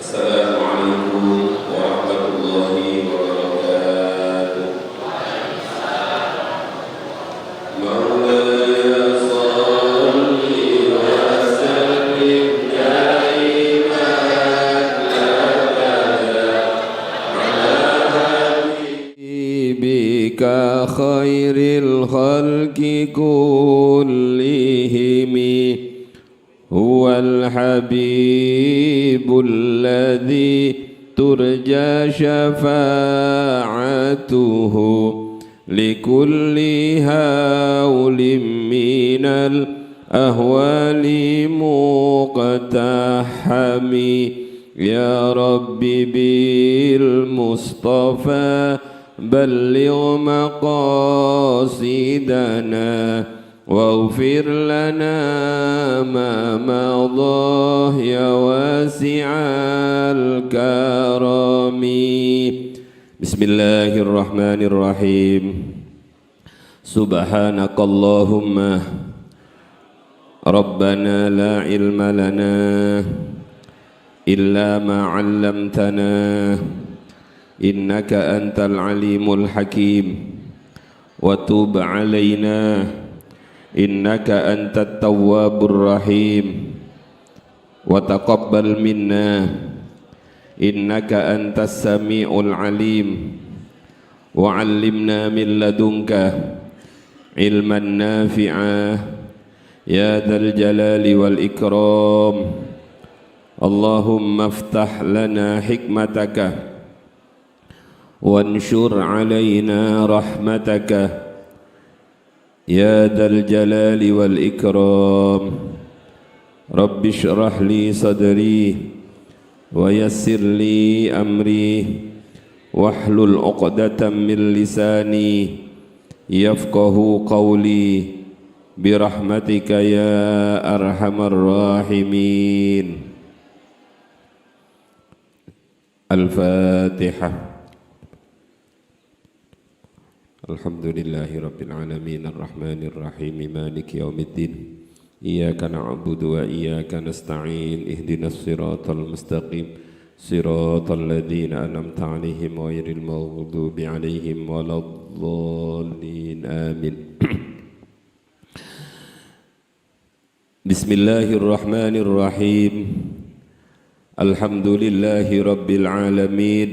Assalamualaikum warahmatullahi wabarakatuh. Maulaya shalli wa sallim daiman ala habibika khairil khalqi kullihimi huwal habibul ladzi turja syafa'atuhu likulli hawlim minal ahwali muqtahami ya rabbi bil mustafa balligh maqasidana واغفر لنا ما مضى يا واسع الكرم بسم الله الرحمن الرحيم سبحانك اللهم ربنا لا علم لنا إلا ما علمتنا إنك أنت العليم الحكيم وتب علينا إنك أنت التواب الرحيم وتقبل منا إنك أنت السميع العليم وعلمنا من لدنك علما نافعا يا ذا الجلال والإكرام اللهم افتح لنا حكمتك وانشر علينا رحمتك يا ذا الجلال والإكرام رب اشرح لي صدري ويسر لي أمري واحلل عقدة من لساني يفقه قولي برحمتك يا أرحم الراحمين الفاتحة Alhamdulillahi Rabbil Alamin Ar-Rahmanir Rahim Maliki Yawmiddin Iyyaka na'budu wa iyyaka nasta'in Ihdinas siratal mustaqim Siratal ladzina an'amta 'alaihim ghairil maghdubi 'alaihim waladdallin Amin Bismillahirrahmanirrahim Alhamdulillahi Rabbil Alamin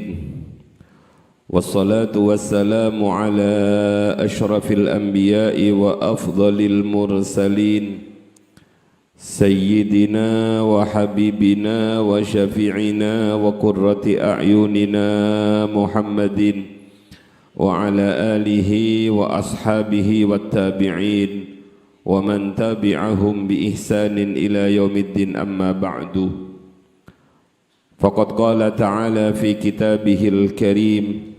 Wassalatu wassalamu ala ashrafil anbiya'i wa afdalil mursalin Sayyidina wa habibina wa syafi'ina wa qurrati a'yunina Muhammadin Wa ala alihi wa ashabihi wa tabi'in Wa man tabi'ahum bi ihsanin ila yaumiddin amma ba'du Faqad qala ta'ala fi kitabihil karim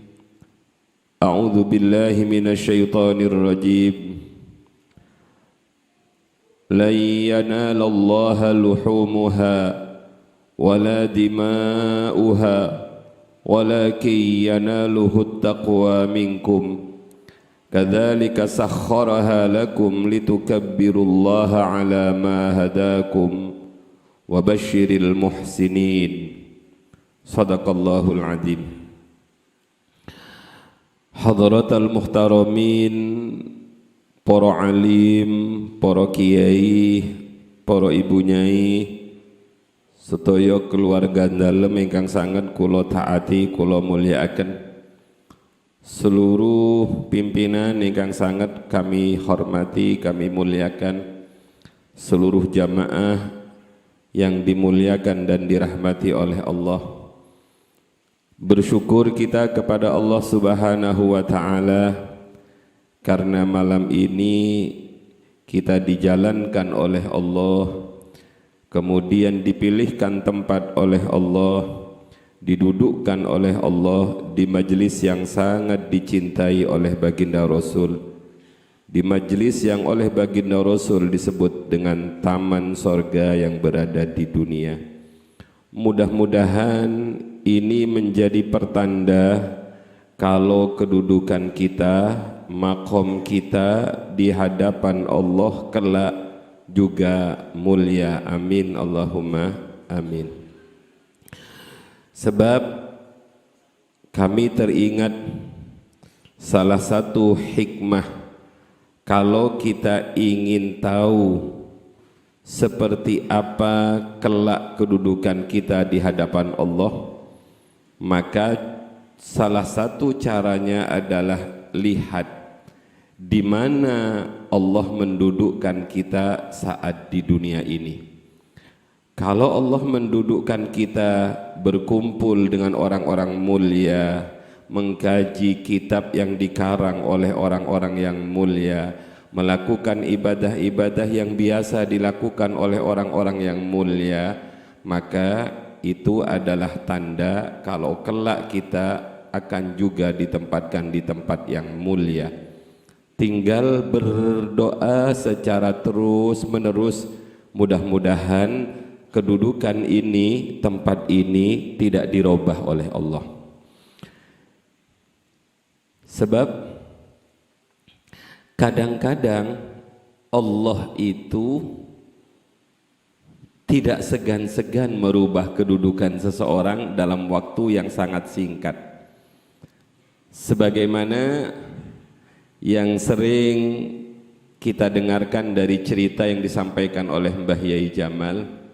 A'udzu billahi minasy syaithanir rajim La yanalallaha luhumuha wala dima'uha walakin yanaluhu taqwa minkum kadzalika sakhkharaha lakum litukabbirullaha ala ma hadakum wa basyiril muhsinin Sadaqallahul azim Hadratal muhtaramin, para alim, para kiai, para ibu nyai, sedaya keluarga dalem ingkang sanget kula taati, kula mulyakaken. Seluruh pimpinan ingkang sanget kami hormati, kami muliakan. Seluruh jamaah yang dimuliakan dan dirahmati oleh Allah. Bersyukur kita kepada Allah Subhanahu wa Ta'ala karena malam ini kita dijalankan oleh Allah, kemudian dipilihkan tempat oleh Allah, didudukkan oleh Allah di majelis yang sangat dicintai oleh baginda Rasul, di majelis yang oleh baginda Rasul disebut dengan taman sorga yang berada di dunia. Mudah-mudahan ini menjadi pertanda kalau kedudukan kita, makom kita di hadapan Allah kelak juga mulia. Amin Allahumma amin. Sebab kami teringat salah satu hikmah kalau kita ingin tahu seperti apa kelak kedudukan kita di hadapan Allah, maka salah satu caranya adalah lihat di mana Allah mendudukkan kita saat di dunia ini. Kalau Allah mendudukkan kita berkumpul dengan orang-orang mulia, mengkaji kitab yang dikarang oleh orang-orang yang mulia, melakukan ibadah-ibadah yang biasa dilakukan oleh orang-orang yang mulia, maka itu adalah tanda kalau kelak kita akan juga ditempatkan di tempat yang mulia. Tinggal berdoa secara terus-menerus, mudah-mudahan kedudukan ini, tempat ini tidak dirubah oleh Allah. Sebab kadang-kadang Allah itu tidak segan-segan merubah kedudukan seseorang dalam waktu yang sangat singkat. Sebagaimana yang sering kita dengarkan dari cerita yang disampaikan oleh Mbah Yai Jamal,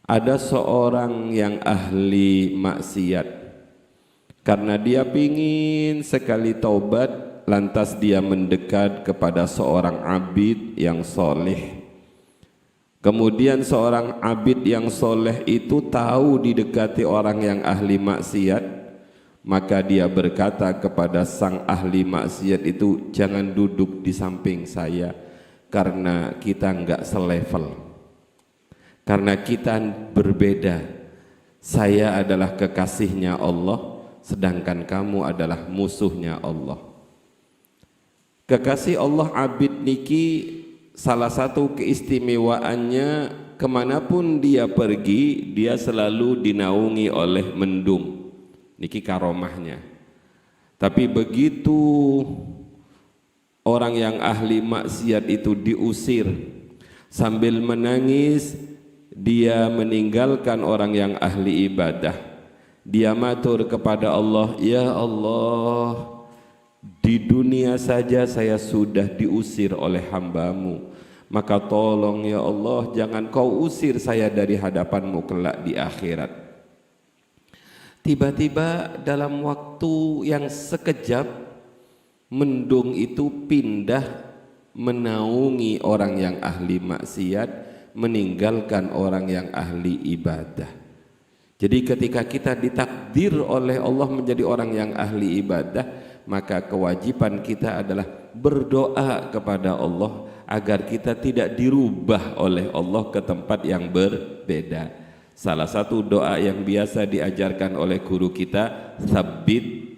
ada seorang yang ahli maksiat, karena dia pingin sekali taubat, lantas dia mendekat kepada seorang abid yang soleh. Kemudian seorang abid yang soleh itu tahu didekati orang yang ahli maksiat, maka dia berkata kepada sang ahli maksiat itu, jangan duduk di samping saya, karena kita enggak selevel. Karena kita berbeda, saya adalah kekasihnya Allah, sedangkan kamu adalah musuhnya Allah. Kekasih Allah abid niki salah satu keistimewaannya, kemanapun dia pergi, dia selalu dinaungi oleh mendung. Niki karomahnya. Tapi begitu orang yang ahli maksiat itu diusir, sambil menangis, dia meninggalkan orang yang ahli ibadah. Dia matur kepada Allah, ya Allah, di dunia saja saya sudah diusir oleh hamba-Mu, maka tolong ya Allah, jangan Kau usir saya dari hadapan-Mu kelak di akhirat. Tiba-tiba dalam waktu yang sekejap, mendung itu pindah menaungi orang yang ahli maksiat, meninggalkan orang yang ahli ibadah. Jadi ketika kita ditakdir oleh Allah menjadi orang yang ahli ibadah, maka kewajiban kita adalah berdoa kepada Allah agar kita tidak dirubah oleh Allah ke tempat yang berbeda. Salah satu doa yang biasa diajarkan oleh guru kita, tsabbit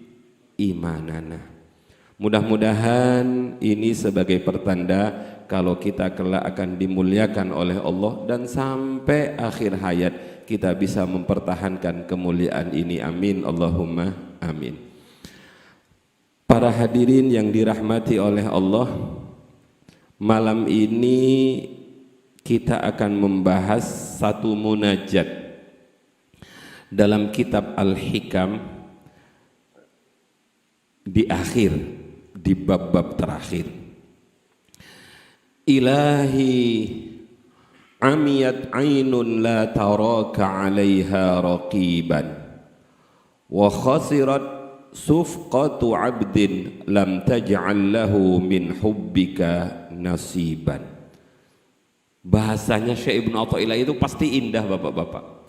imanana. Mudah-mudahan ini sebagai pertanda kalau kita kelak akan dimuliakan oleh Allah, dan sampai akhir hayat kita bisa mempertahankan kemuliaan ini. Amin, Allahumma amin. Para hadirin yang dirahmati oleh Allah, malam ini kita akan membahas satu munajat dalam kitab Al-Hikam di akhir, di bab-bab terakhir. Ilahi amiyat ainun la taraka 'alaiha raqiban wa khasirat sufqatu 'abdin lam taj'al lahu min hubbika nasiban. Bahasanya Syekh Ibnu Athaillah itu pasti indah Bapak-bapak.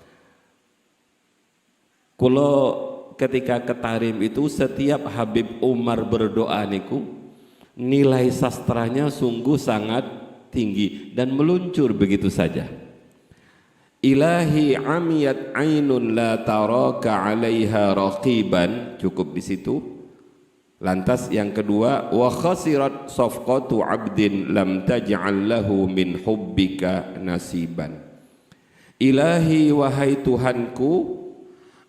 Kalau ketika ke Tarim itu setiap Habib Umar berdoa niku, nilai sastranya sungguh sangat tinggi dan meluncur begitu saja. Ilahi amiyat ainun la taraka 'alaiha raqiban, cukup di situ. Lantas yang kedua, wa khasirat safqatu 'abdin lam taj'al lahu min hubbika nasiban. Ilahi wahai Tuhanku,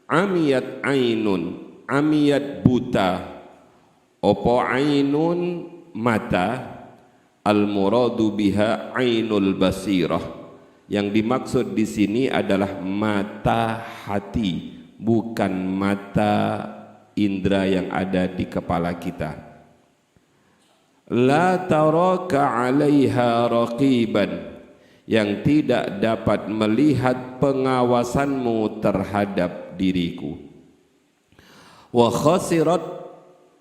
amiyat ainun, amiyat buta, opo ainun mata, al muradu biha ainul basirah. Yang dimaksud di sini adalah mata hati, bukan mata indera yang ada di kepala kita. La taraka 'alaiha raqiban, yang tidak dapat melihat pengawasanmu terhadap diriku. Wa khasirat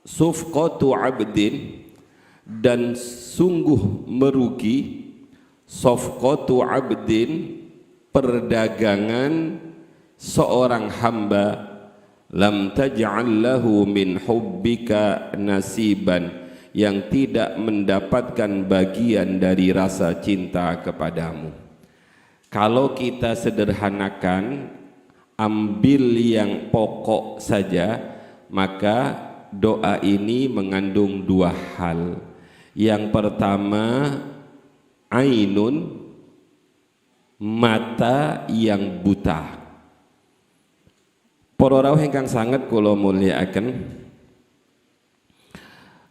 sufqatu 'abdin, dan sungguh merugi sufqatu 'abdin, perdagangan seorang hamba, lam taj'al lahu min hubbika nasiban, yang tidak mendapatkan bagian dari rasa cinta kepadamu. Kalau kita sederhanakan, ambil yang pokok saja, maka doa ini mengandung dua hal. Yang pertama, ainun, mata yang buta. Para rawuh ingkang sanget kula mulyakaken,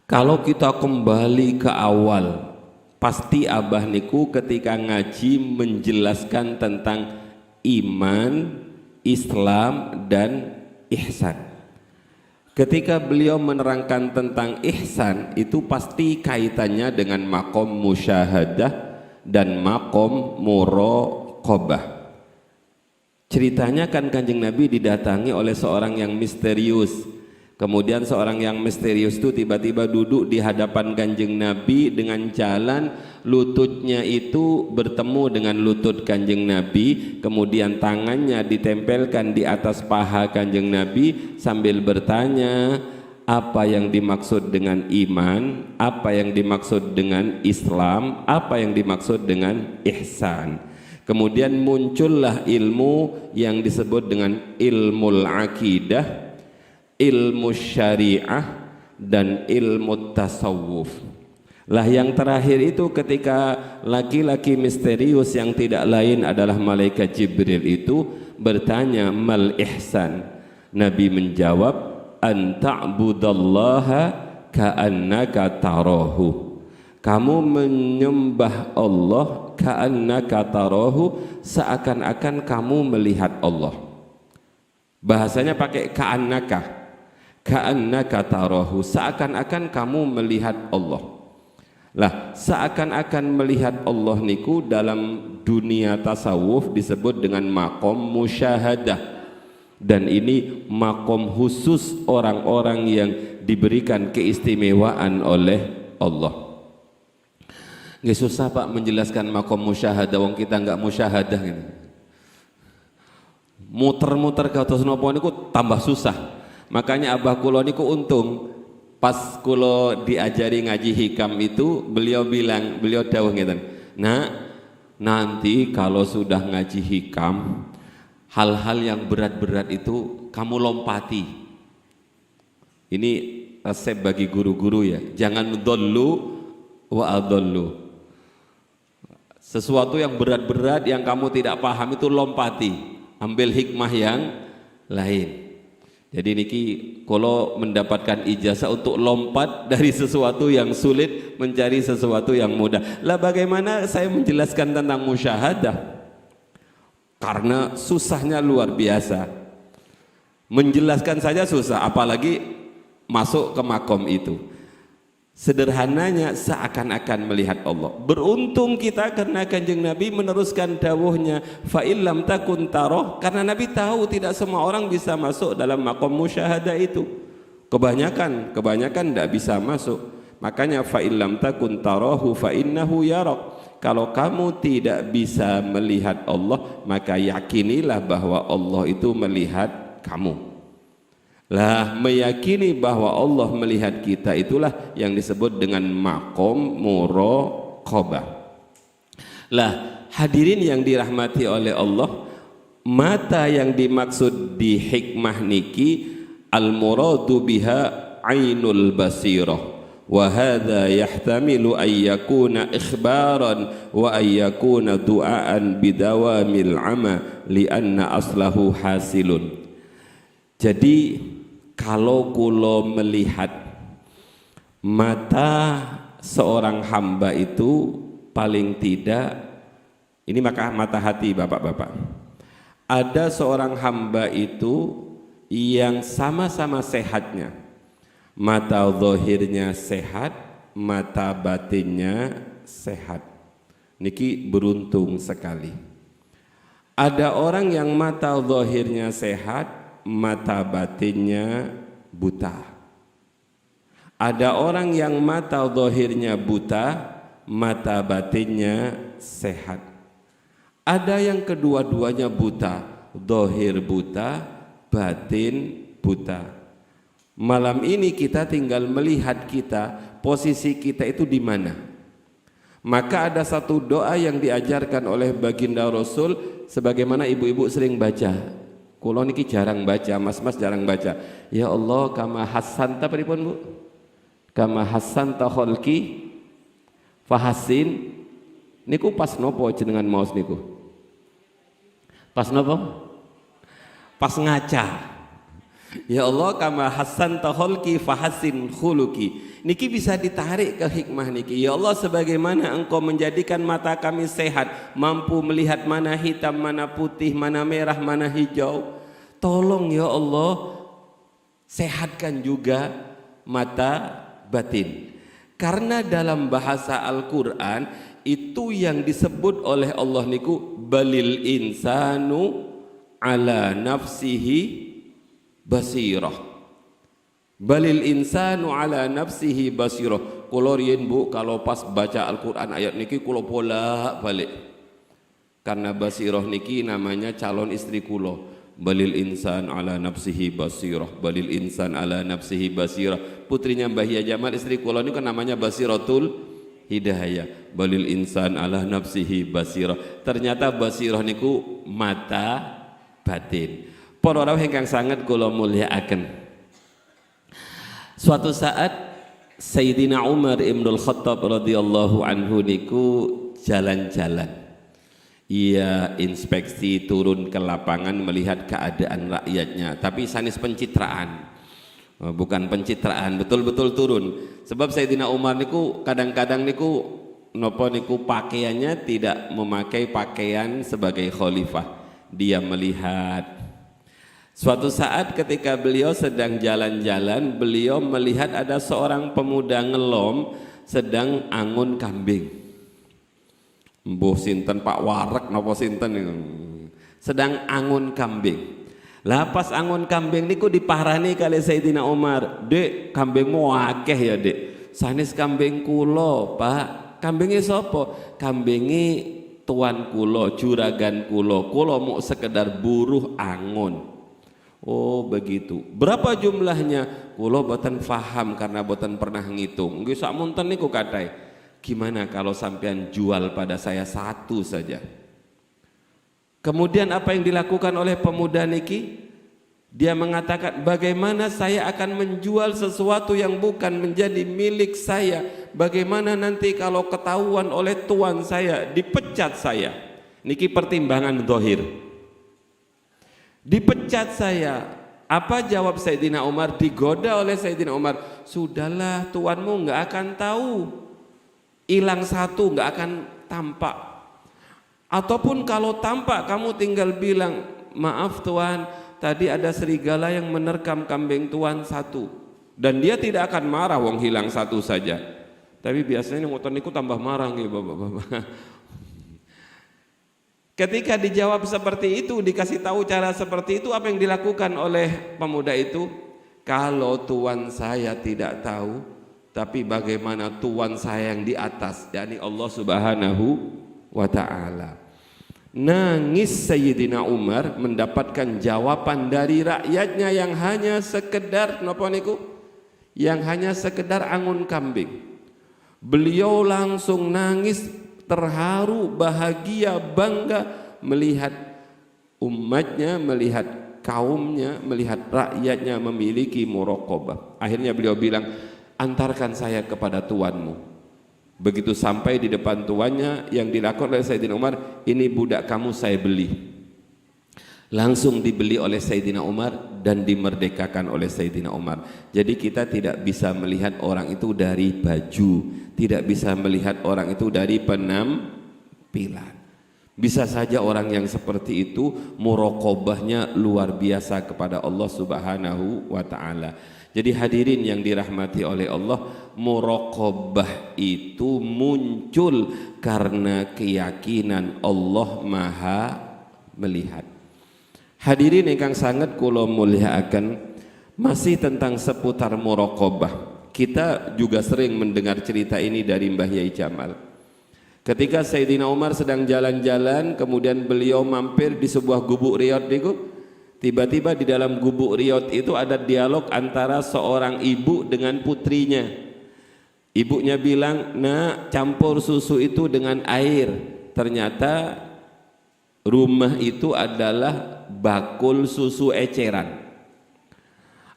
kalau kita kembali ke awal, pasti abah niku ketika ngaji menjelaskan tentang iman, Islam, dan ihsan. Ketika beliau menerangkan tentang ihsan, itu pasti kaitannya dengan makom musyahadah dan makom muraqabah. Ceritanya kan Kanjeng Nabi didatangi oleh seorang yang misterius. Kemudian seorang yang misterius itu tiba-tiba duduk di hadapan Kanjeng Nabi dengan jalan lututnya itu bertemu dengan lutut Kanjeng Nabi, kemudian tangannya ditempelkan di atas paha Kanjeng Nabi sambil bertanya, apa yang dimaksud dengan iman, apa yang dimaksud dengan Islam, apa yang dimaksud dengan ihsan. Kemudian muncullah ilmu yang disebut dengan ilmu akidah, ilmu syariah, dan ilmu tasawuf. Lah yang terakhir itu ketika laki-laki misterius yang tidak lain adalah malaikat Jibril itu bertanya, mal ihsan. Nabi menjawab, an ta'budallaha ka'annaka tarahu. Kamu menyembah Allah ka'annaka tarahu, seakan-akan kamu melihat Allah. Bahasanya pakai ka'annaka, ka'annaka tarahu, seakan-akan kamu melihat Allah. Lah, seakan-akan melihat Allah niku dalam dunia tasawuf disebut dengan makom musyahadah, dan ini makom khusus orang-orang yang diberikan keistimewaan oleh Allah. Nggak susah Pak menjelaskan makom musyahadah, wong kita nggak musyahadah gitu. Muter-muter ke atas nopo niku tambah susah. Makanya abah kulo niku untung pas kulo diajari ngaji hikam itu beliau dawuh ngeten, nah nanti kalau sudah ngaji hikam hal-hal yang berat-berat itu kamu lompati. Ini resep bagi guru-guru ya, jangan dhallu wa adhallu. Sesuatu yang berat-berat yang kamu tidak paham itu lompati, ambil hikmah yang lain. Jadi niki kalau mendapatkan ijazah untuk lompat dari sesuatu yang sulit mencari sesuatu yang mudah. Lah bagaimana saya menjelaskan tentang musyahadah? Karena susahnya luar biasa. Menjelaskan saja susah, apalagi masuk ke makom itu. Sederhananya seakan-akan melihat Allah. Beruntung kita karena Kanjeng Nabi meneruskan dawuhnya, fa illam takun taroh, karena Nabi tahu tidak semua orang bisa masuk dalam makom musyahadah itu. Kebanyakan tidak bisa masuk. Makanya fa illam takun tarohu fa innahu yarak. Kalau kamu tidak bisa melihat Allah, maka yakinilah bahwa Allah itu melihat kamu. Lah meyakini bahwa Allah melihat kita itulah yang disebut dengan makom muraqabah. Lah hadirin yang dirahmati oleh Allah, mata yang dimaksud di hikmah niki al-muradu biha ainul basirah, wa hadza yahtamilu an yakuna ikhbaran wa an yakuna du'aan bidawamil ama lianna aslahu hasilun. Jadi kalau kulo melihat mata seorang hamba itu paling tidak, ini maka mata hati bapak-bapak, ada seorang hamba itu yang sama-sama sehatnya. Mata zahirnya sehat, mata batinnya sehat. Niki beruntung sekali. Ada orang yang mata zahirnya sehat, mata batinnya buta. Ada orang yang mata zahirnya buta, mata batinnya sehat. Ada yang kedua-duanya buta, zahir buta, batin buta. Malam ini kita tinggal melihat kita, posisi kita itu di mana. Maka ada satu doa yang diajarkan oleh baginda Rasul, sebagaimana ibu-ibu sering baca. Kulo niki jarang baca, mas-mas jarang baca. Ya Allah, kama hasanta pripun Bu? Kama hasanta kholqi fahasin. Niku pas nopo jenengan maos niku? Pas nopo? Pas ngaca. Ya Allah, kama hasanta kholqi fahasin khuluqi. Niki bisa ditarik ke hikmah niki. Ya Allah, sebagaimana engkau menjadikan mata kami sehat, mampu melihat mana hitam, mana putih, mana merah, mana hijau, tolong ya Allah sehatkan juga mata batin. Karena dalam bahasa Al-Quran itu yang disebut oleh Allah niku, balil insanu ala nafsihi basirah. Balil insanu ala nafsihi basirah. Kulo riyen Bu, kalau pas baca Al-Quran ayat niki kulo bolak-balik. Karena basirah niki namanya calon istri kulo. Balil insan ala nafsihi basirah. Balil insan ala nafsihi basirah. Putrinya Mbah Hia Jamal, istri kulo niku namanya Basiratul Hidayah. Balil insan ala nafsihi basirah. Ternyata basirah niku mata batin. Para rawuh ingkang sanget kula mulyakaken. Suatu saat Sayyidina Umar Ibnul Khattab radhiyallahu anhu niku jalan-jalan. Ia inspeksi, turun ke lapangan melihat keadaan rakyatnya, tapi sanis pencitraan. Bukan pencitraan, betul-betul turun. Sebab Sayyidina Umar niku kadang-kadang niku napa niku pakaiannya tidak memakai pakaian sebagai khalifah. Dia melihat. Suatu saat ketika beliau sedang jalan-jalan, beliau melihat ada seorang pemuda ngelom sedang angun kambing. Mbuh sinten Pak Warek napa sinten niku. Sedang angun kambing. Lah pas angun kambing niku diparani kali Sayyidina Umar, "Dek, kambingmu akeh ya, Dek." "Sanis kambing kula, Pak." "Kambinge sapa?" "Kambinge tuan kula, juragan kula. Kula mau sekedar buruh angun." "Oh begitu. Berapa jumlahnya?" "Kula boten faham karena boten pernah ngitung." "Nggih sakmunten niku kathah." "Gimana kalau sampean jual pada saya satu saja?" Kemudian apa yang dilakukan oleh pemuda niki? Dia mengatakan, "Bagaimana saya akan menjual sesuatu yang bukan menjadi milik saya? Bagaimana nanti kalau ketahuan oleh tuan saya, dipecat saya?" Niki pertimbangan zahir. "Dipecat saya." Apa jawab Sayyidina Umar? Digoda oleh Sayyidina Umar, "Sudahlah, tuanmu nggak akan tahu. Hilang satu nggak akan tampak. Ataupun kalau tampak kamu tinggal bilang, 'Maaf tuan, tadi ada serigala yang menerkam kambing tuan satu.' Dan dia tidak akan marah, wong hilang satu saja. Tapi biasanya ngoten niku tambah marah nggih Bapak-bapak. Ketika dijawab seperti itu, dikasih tahu cara seperti itu, apa yang dilakukan oleh pemuda itu? "Kalau tuan saya tidak tahu, tapi bagaimana tuan saya yang di atas, yakni Allah Subhanahu wa ta'ala." Nangis Sayyidina Umar mendapatkan jawaban dari rakyatnya yang hanya sekedar napa niku? Yang hanya sekedar angun kambing. Beliau langsung nangis, terharu, bahagia, bangga melihat umatnya, melihat kaumnya, melihat rakyatnya memiliki muraqabah. Akhirnya beliau bilang, "Antarkan saya kepada tuanmu." Begitu sampai di depan tuannya, yang dilakukan oleh Sayyidina Umar, "Ini budak kamu saya beli." Langsung dibeli oleh Sayyidina Umar dan dimerdekakan oleh Sayyidina Umar. Jadi kita tidak bisa melihat orang itu dari baju, tidak bisa melihat orang itu dari penampilan. Bisa saja orang yang seperti itu muraqabahnya luar biasa kepada Allah Subhanahu wa taala. Jadi hadirin yang dirahmati oleh Allah, muraqabah itu muncul karena keyakinan Allah Maha melihat. Hadirin ingkang sangat kula mulyakaken, masih tentang seputar muraqabah. Kita juga sering mendengar cerita ini dari Mbah Yai Jamal. Ketika Sayyidina Umar sedang jalan-jalan, kemudian beliau mampir di sebuah gubuk riyad itu, tiba-tiba di dalam gubuk riyad itu ada dialog antara seorang ibu dengan putrinya. Ibunya bilang, "Nak, campur susu itu dengan air." Ternyata rumah itu adalah bakul susu eceran.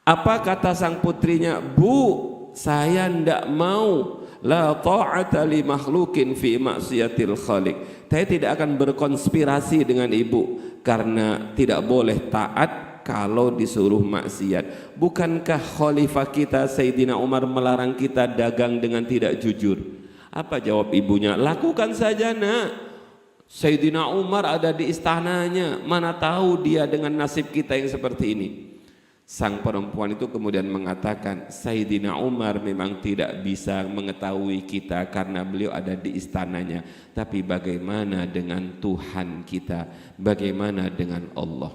Apa kata sang putrinya? "Bu, saya ndak mau, la ta'ata li makhlukin fi maksiatil khaliq." Saya tidak akan berkonspirasi dengan ibu karena tidak boleh taat kalau disuruh maksiat. Bukankah khalifah kita Sayyidina Umar melarang kita dagang dengan tidak jujur? Apa jawab ibunya? "Lakukan saja, Nak. Sayyidina Umar ada di istananya, mana tahu dia dengan nasib kita yang seperti ini." Sang perempuan itu kemudian mengatakan, Sayyidina Umar memang tidak bisa mengetahui kita karena beliau ada di istananya. Tapi bagaimana dengan Tuhan kita? Bagaimana dengan Allah?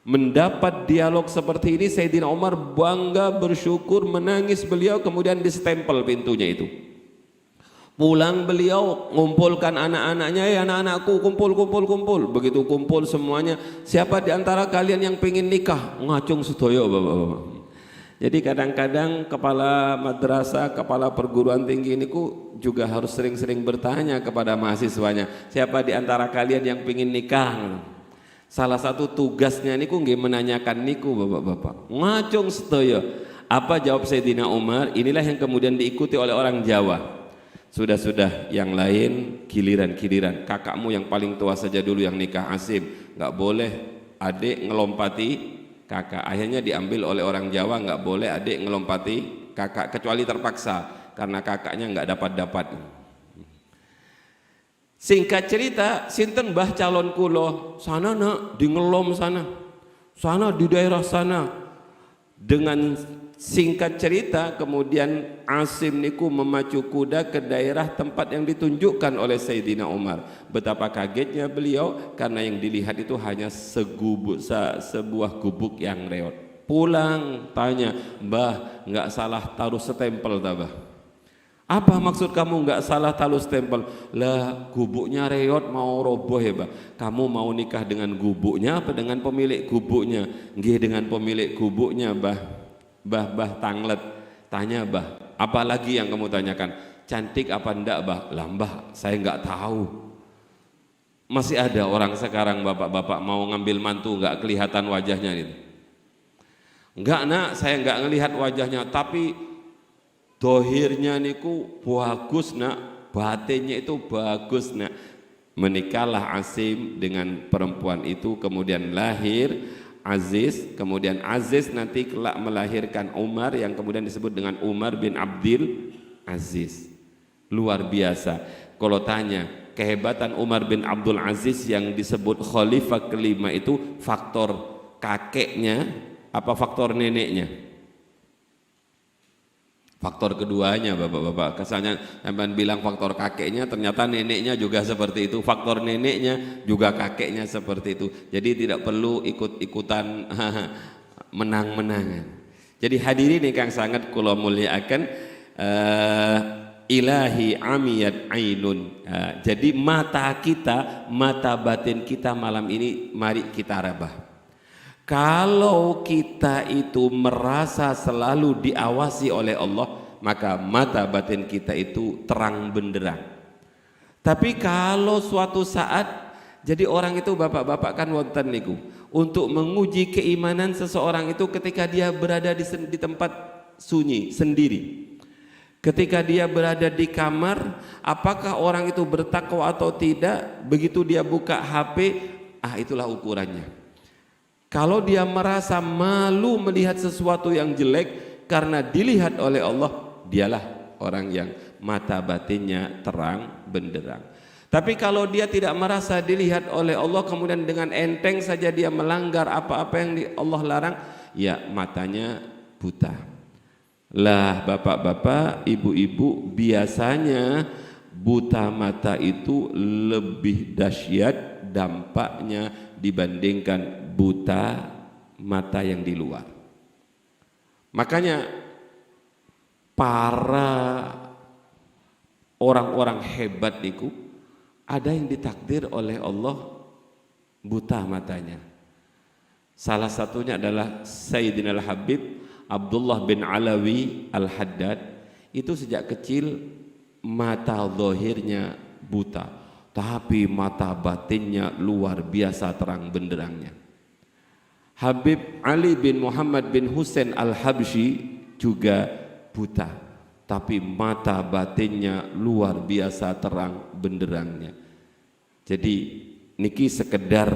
Mendapat dialog seperti ini, Sayyidina Umar bangga, bersyukur, menangis beliau, kemudian distempel pintunya itu. Pulang beliau ngumpulkan anak-anaknya, "Ya anak-anakku, kumpul. Begitu kumpul semuanya, siapa di antara kalian yang pengen nikah?" Ngacung sedaya bapak-bapak. Jadi kadang-kadang kepala madrasah, kepala perguruan tinggi niku juga harus sering-sering bertanya kepada mahasiswanya, "Siapa di antara kalian yang pengen nikah?" Salah satu tugasnya niku nggih menanyakan niku bapak-bapak. Ngacung sedaya. Apa jawab Sayyidina Umar? Inilah yang kemudian diikuti oleh orang Jawa. "Sudah, yang lain giliran. Kakakmu yang paling tua saja dulu yang nikah, Asim. Nggak boleh adik ngelompati kakak." Akhirnya diambil oleh orang Jawa, nggak boleh adik ngelompati kakak kecuali terpaksa karena kakaknya nggak dapat. Singkat cerita, sinten mbah calon kulo? "Sana nak, di ngelom sana di daerah sana." Dengan singkat cerita, kemudian Asim niku memacu kuda ke daerah tempat yang ditunjukkan oleh Sayyidina Umar. Betapa kagetnya beliau karena yang dilihat itu hanya sebuah gubuk yang reot. Pulang tanya, "Mbah, nggak salah taruh stempel tak, Mbah?" "Apa maksud kamu nggak salah taruh stempel?" "Lah, gubuknya reot mau roboh ya, Mbah. Kamu mau nikah dengan gubuknya apa dengan pemilik gubuknya?" "Nggih, dengan pemilik gubuknya, Mbah." Bah tanglet. Tanya, "Bah, apa lagi yang kamu tanyakan?" "Cantik apa enggak, Bah?" "Lah, Mbah, saya enggak tahu." Masih ada orang sekarang bapak-bapak mau ngambil mantu enggak kelihatan wajahnya gitu. "Enggak, Nak, saya enggak ngelihat wajahnya, tapi dohirnya niku bagus, Nak, batinnya itu bagus, Nak." Menikahlah Asim dengan perempuan itu, kemudian lahir Aziz, kemudian Aziz nanti kelak melahirkan Umar yang kemudian disebut dengan Umar bin Abdul Aziz. Luar biasa. Kalau tanya kehebatan Umar bin Abdul Aziz yang disebut khalifah kelima itu faktor kakeknya apa faktor neneknya? Faktor keduanya bapak-bapak. Kesannya sampean bilang faktor kakeknya, ternyata neneknya juga seperti itu. Faktor neneknya juga kakeknya seperti itu. Jadi tidak perlu ikut-ikutan menang-menangan. Jadi hadirin yang sangat kula mulyakaken, ilahi amiyat ainun. Jadi mata kita, mata batin kita malam ini mari kita rabah. Kalau kita itu merasa selalu diawasi oleh Allah, maka mata batin kita itu terang benderang. Tapi kalau suatu saat, jadi orang itu bapak-bapak kan wonten niku, untuk menguji keimanan seseorang itu ketika dia berada di tempat sunyi sendiri. Ketika dia berada di kamar, apakah orang itu bertakwa atau tidak? Begitu dia buka HP, itulah ukurannya. Kalau dia merasa malu melihat sesuatu yang jelek karena dilihat oleh Allah, dialah orang yang mata batinnya terang benderang. Tapi kalau dia tidak merasa dilihat oleh Allah, kemudian dengan enteng saja dia melanggar apa-apa yang Allah larang, ya matanya buta. Lah bapak-bapak, ibu-ibu, biasanya buta mata itu lebih dahsyat dampaknya dibandingkan buta mata yang di luar. Makanya para orang-orang hebat niku ada yang ditakdir oleh Allah buta matanya. Salah satunya adalah Sayyidina Al-Habib Abdullah bin Alawi Al-Haddad. Itu sejak kecil mata zahirnya buta, tapi mata batinnya luar biasa terang benderangnya. Habib Ali bin Muhammad bin Husain Al-Habsyi juga buta, tapi mata batinnya luar biasa terang benderangnya. Jadi niki sekedar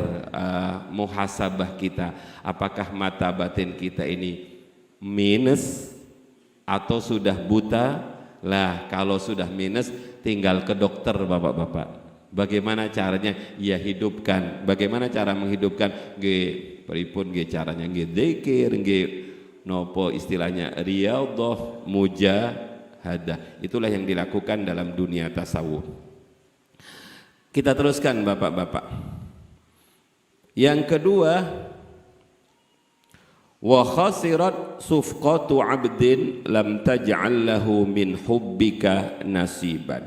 muhasabah kita, apakah mata batin kita ini minus atau sudah buta? Lah kalau sudah minus tinggal ke dokter bapak-bapak. Bagaimana caranya? Ya hidupkan. Bagaimana cara menghidupkan? Pripun caranya? Dzikir, nopo istilahnya riyadhah mujahadah. Itulah yang dilakukan dalam dunia tasawuf. Kita teruskan bapak-bapak. Yang kedua, wa khasirat sufqatu 'abdin lam taj'al lahu min hubbika nasiban.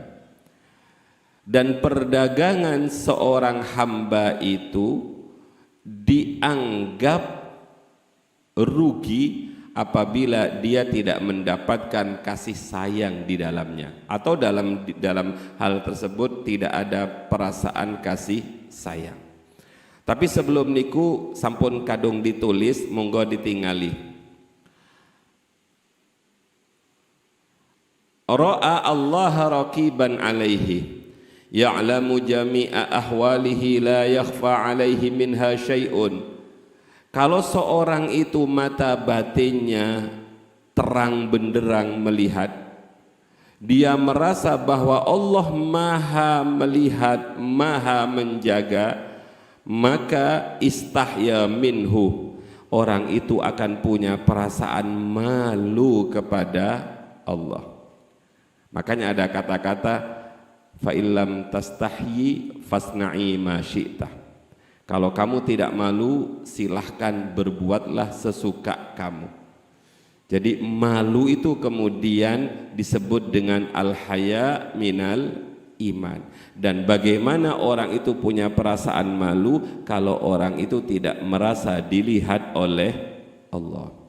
Dan perdagangan seorang hamba itu dianggap rugi apabila dia tidak mendapatkan kasih sayang di dalamnya, atau dalam hal tersebut tidak ada perasaan kasih sayang. Tapi sebelum niku sampun kadung ditulis, monggo ditingali. Ra'a Allah raqiban alaihi ya'lamu jami'a ahwalihi la yakhfa alaihi minha syai'un. Kalau seorang itu mata batinnya terang benderang melihat, dia merasa bahwa Allah maha melihat, maha menjaga, maka istahya minhu, orang itu akan punya perasaan malu kepada Allah. Makanya ada kata-kata fa illam tastahyi fasna'i ma syi'ta. Kalau kamu tidak malu, silahkan berbuatlah sesuka kamu. Jadi malu itu kemudian disebut dengan al-haya minal iman. Dan bagaimana orang itu punya perasaan malu kalau orang itu tidak merasa dilihat oleh Allah.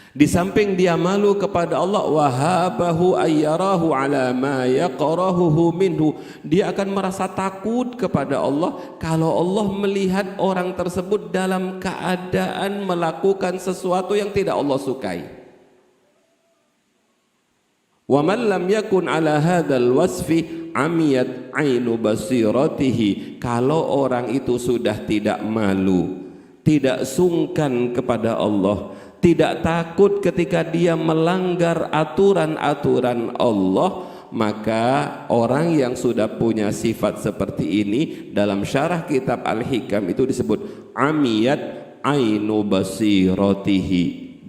Di samping dia malu kepada Allah, wahabahu ayyarahu ala ma yaqrahuhu minhu, dia akan merasa takut kepada Allah kalau Allah melihat orang tersebut dalam keadaan melakukan sesuatu yang tidak Allah sukai. Wa man lam yakun ala hadzal wasfi amiyat ainu basiratihi, kalau orang itu sudah tidak malu, tidak sungkan kepada Allah, tidak takut ketika dia melanggar aturan-aturan Allah, maka orang yang sudah punya sifat seperti ini dalam syarah kitab Al-Hikam itu disebut amiyat ainu basiratihi,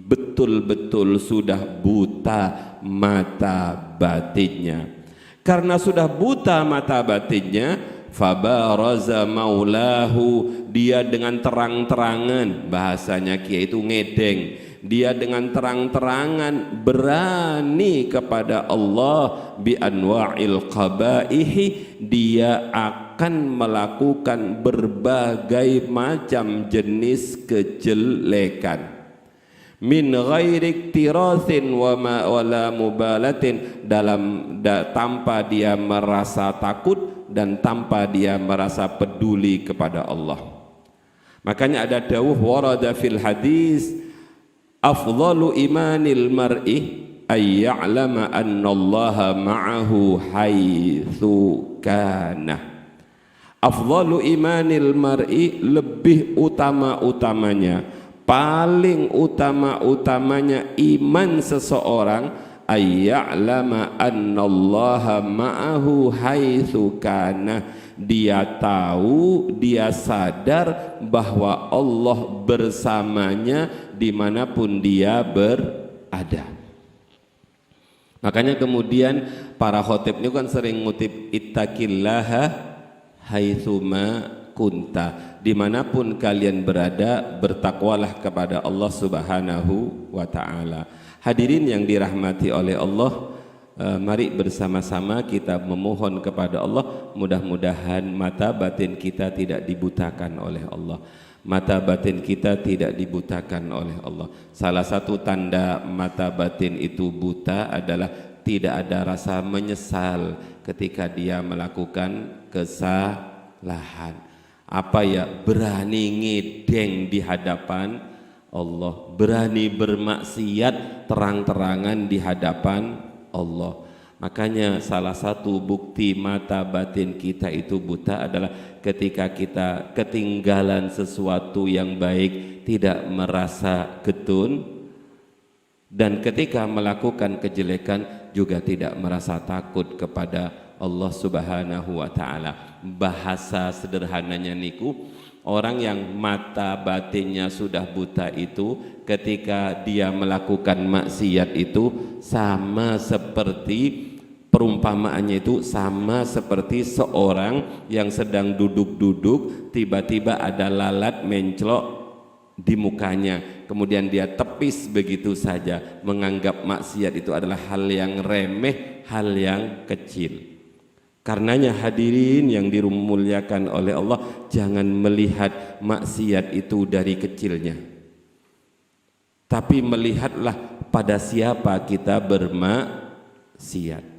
betul-betul sudah buta mata batinnya. Karena sudah buta mata batinnya, fabaraza maulahu, dia dengan terang-terangan, bahasanya kiai itu ngedeng, dia dengan terang-terangan berani kepada Allah bi anwa'il qabaihi, dia akan melakukan berbagai macam jenis kejelekan. Min ghairi iktirathin wala mubalatin, tanpa dia merasa takut dan tanpa dia merasa peduli kepada Allah. Makanya ada dawuh warada fil hadis, afdalu imanil mar'i ay ya'lama annallaha ma'ahu haitsu kana. Afdalu imanil mar'i, lebih utama-utamanya, paling utama-utamanya iman seseorang ayya'lama annallaha ma'ahu haitsu kana. Dia tahu, dia sadar bahwa Allah bersamanya dimanapun dia berada. Makanya kemudian para khotib ini kan sering ngutip ittaqillaha haitsuma kunta, dimanapun kalian berada bertakwalah kepada Allah Subhanahu wa ta'ala. Hadirin yang dirahmati oleh Allah, mari bersama-sama kita memohon kepada Allah, mudah-mudahan mata batin kita tidak dibutakan oleh Allah. Mata batin kita tidak dibutakan oleh Allah. Salah satu tanda mata batin itu buta adalah tidak ada rasa menyesal ketika dia melakukan kesalahan. Apa ya? Berani ngedeng di hadapan Allah, berani bermaksiat terang-terangan di hadapan Allah. Makanya salah satu bukti mata batin kita itu buta adalah ketika kita ketinggalan sesuatu yang baik tidak merasa getun, dan ketika melakukan kejelekan juga tidak merasa takut kepada Allah Subhanahu wa ta'ala. Bahasa sederhananya niku, orang yang mata batinnya sudah buta itu ketika dia melakukan maksiat itu sama seperti, perumpamaannya itu sama seperti seorang yang sedang duduk-duduk, tiba-tiba ada lalat menclok di mukanya, kemudian dia tepis begitu saja, menganggap maksiat itu adalah hal yang remeh, hal yang kecil. Karenanya hadirin yang dimuliakan oleh Allah, jangan melihat maksiat itu dari kecilnya, tapi melihatlah pada siapa kita bermaksiat.